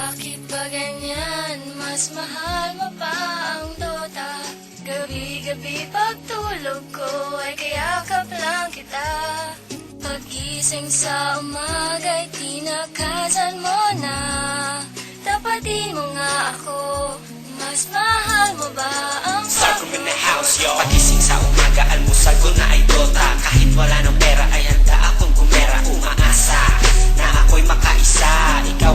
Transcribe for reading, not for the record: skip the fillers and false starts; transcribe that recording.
Bakit ba ganyan? Mas mahal mo pa ang Dota. Gabi-gabi pagtulog ko ay kayakap lang kita. Pag-gising sa umaga'y tinakasan mo na. Tapatin mo nga ako, mas mahal mo ba ang Sarcom in the house, yo. Pagising sa umaga, almusal ko na ay Dota. Kahit wala ng pera ay handa akong gumera. Umaasa na ako'y makaisa. Ikaw